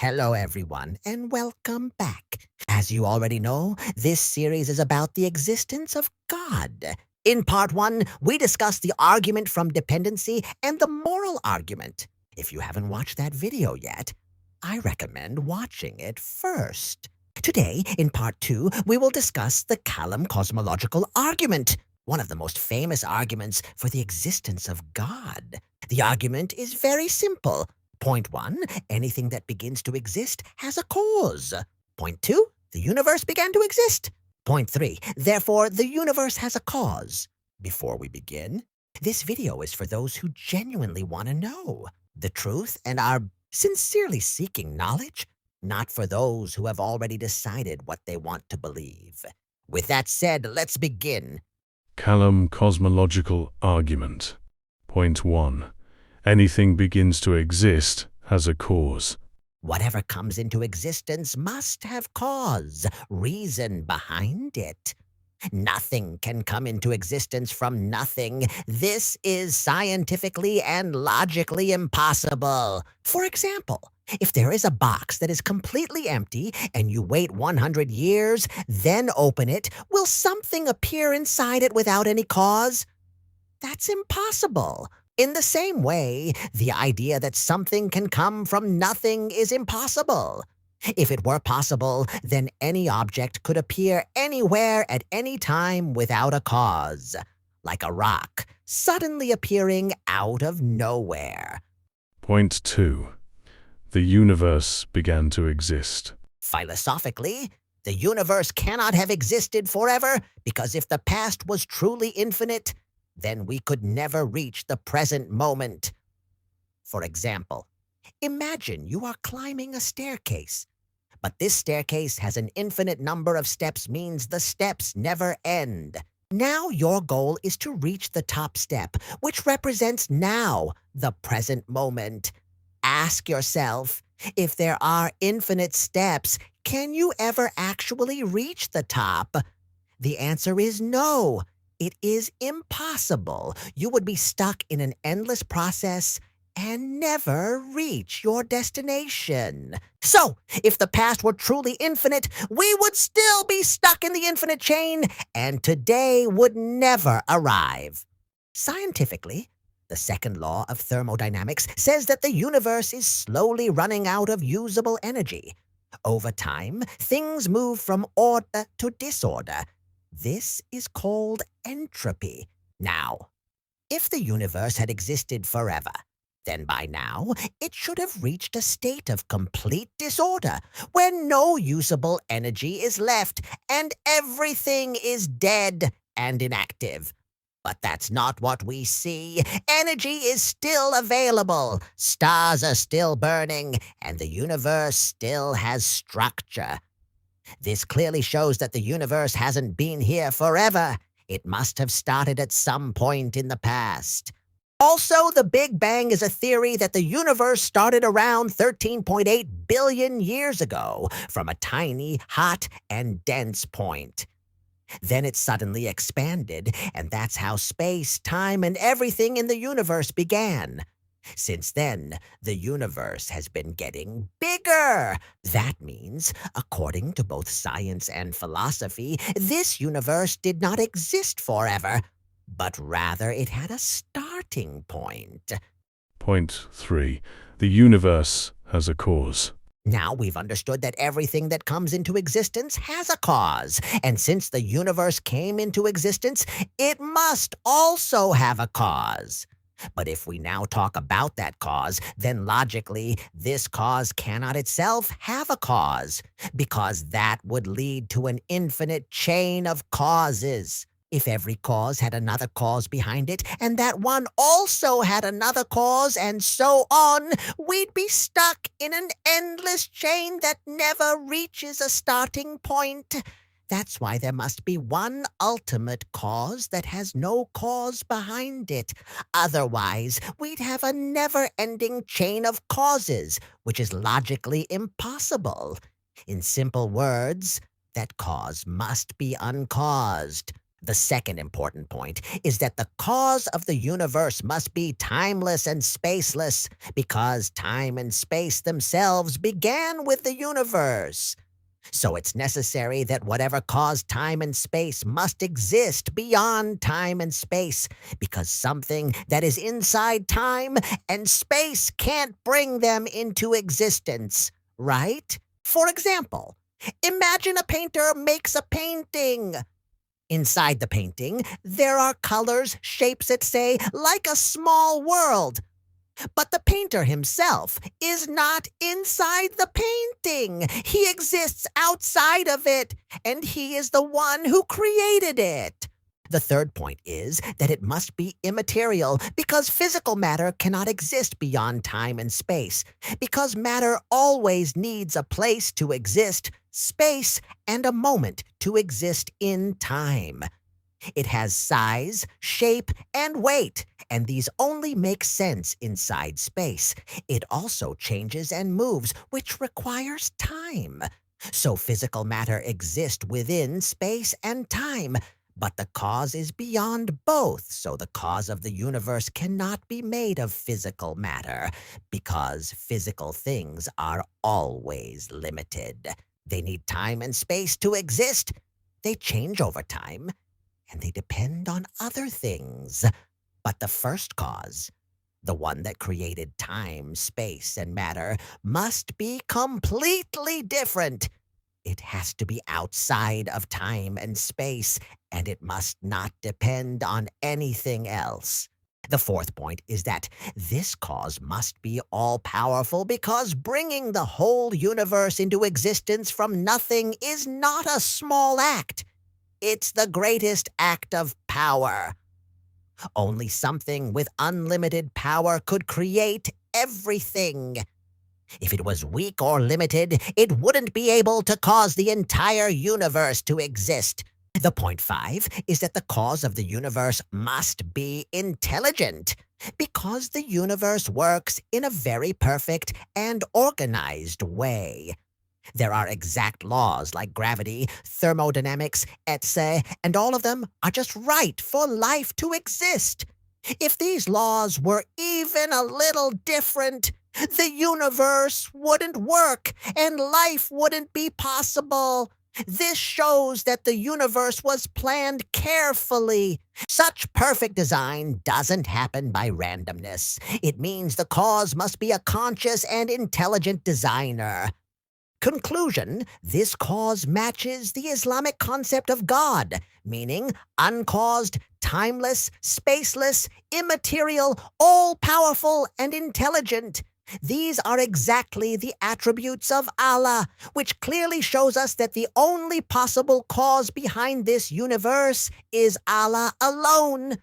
Hello, everyone, and welcome back. As you already know, this series is about the existence of God. In part one, we discussed the argument from dependency and the moral argument. If you haven't watched that video yet, I recommend watching it first. Today, in part two, we will discuss the Kalam cosmological argument, one of the most famous arguments for the existence of God. The argument is very simple. Point 1, anything that begins to exist has a cause. Point 2, the universe began to exist. Point 3, therefore the universe has a cause. Before we begin, this video is for those who genuinely want to know the truth and are sincerely seeking knowledge, not for those who have already decided what they want to believe. With that said, let's begin. Kalam cosmological argument. Point 1. Anything begins to exist has a cause. Whatever comes into existence must have cause, reason behind it. Nothing can come into existence from nothing. This is scientifically and logically impossible. For example, if there is a box that is completely empty and you wait 100 years, then open it, will something appear inside it without any cause? That's impossible. In the same way, the idea that something can come from nothing is impossible. If it were possible, then any object could appear anywhere at any time without a cause, like a rock suddenly appearing out of nowhere. Point 2. The universe began to exist. Philosophically, the universe cannot have existed forever because if the past was truly infinite, then we could never reach the present moment. For example, imagine you are climbing a staircase, but this staircase has an infinite number of steps, means the steps never end. Now your goal is to reach the top step, which represents now, the present moment. Ask yourself, if there are infinite steps, can you ever actually reach the top? The answer is no. It is impossible. You would be stuck in an endless process and never reach your destination. So, if the past were truly infinite, we would still be stuck in the infinite chain, and today would never arrive. Scientifically, the second law of thermodynamics says that the universe is slowly running out of usable energy. Over time, things move from order to disorder. This is called entropy. Now, if the universe had existed forever, then by now it should have reached a state of complete disorder, where no usable energy is left and everything is dead and inactive. But that's not what we see. Energy is still available, stars are still burning, and the universe still has structure. This clearly shows that the universe hasn't been here forever. It must have started at some point in the past. Also, the Big Bang is a theory that the universe started around 13.8 billion years ago from a tiny, hot, and dense point. Then it suddenly expanded, and that's how space, time, and everything in the universe began. Since then, the universe has been getting bigger. That means, according to both science and philosophy, this universe did not exist forever, but rather it had a starting point. Point 3. The universe has a cause. Now we've understood that everything that comes into existence has a cause, and since the universe came into existence, it must also have a cause. But if we now talk about that cause, then logically, this cause cannot itself have a cause, because that would lead to an infinite chain of causes. If every cause had another cause behind it, and that one also had another cause, and so on, we'd be stuck in an endless chain that never reaches a starting point. That's why there must be one ultimate cause that has no cause behind it. Otherwise, we'd have a never-ending chain of causes, which is logically impossible. In simple words, that cause must be uncaused. The second important point is that the cause of the universe must be timeless and spaceless, because time and space themselves began with the universe. So it's necessary that whatever caused time and space must exist beyond time and space, because something that is inside time and space can't bring them into existence, right? For example, imagine a painter makes a painting. Inside the painting, there are colors, shapes, say, like a small world. But the painter himself is not inside the painting. He exists outside of it, and he is the one who created it. The third point is that it must be immaterial, because physical matter cannot exist beyond time and space, because matter always needs a place to exist, space, and a moment to exist in time. It has size, shape, and weight, and these only make sense inside space. It also changes and moves, which requires time. So physical matter exists within space and time, but the cause is beyond both, so the cause of the universe cannot be made of physical matter, because physical things are always limited. They need time and space to exist. They change over time, and they depend on other things. But the first cause, the one that created time, space, and matter, must be completely different. It has to be outside of time and space, and it must not depend on anything else. The fourth point is that this cause must be all-powerful, because bringing the whole universe into existence from nothing is not a small act. It's the greatest act of power. Only something with unlimited power could create everything. If it was weak or limited, it wouldn't be able to cause the entire universe to exist. The point 5 is that the cause of the universe must be intelligent, because the universe works in a very perfect and organized way. There are exact laws like gravity, thermodynamics, etc., and all of them are just right for life to exist. If these laws were even a little different, the universe wouldn't work and life wouldn't be possible. This shows that the universe was planned carefully. Such perfect design doesn't happen by randomness. It means the cause must be a conscious and intelligent designer. Conclusion: this cause matches the Islamic concept of God, meaning uncaused, timeless, spaceless, immaterial, all-powerful, and intelligent. These are exactly the attributes of Allah, which clearly shows us that the only possible cause behind this universe is Allah alone.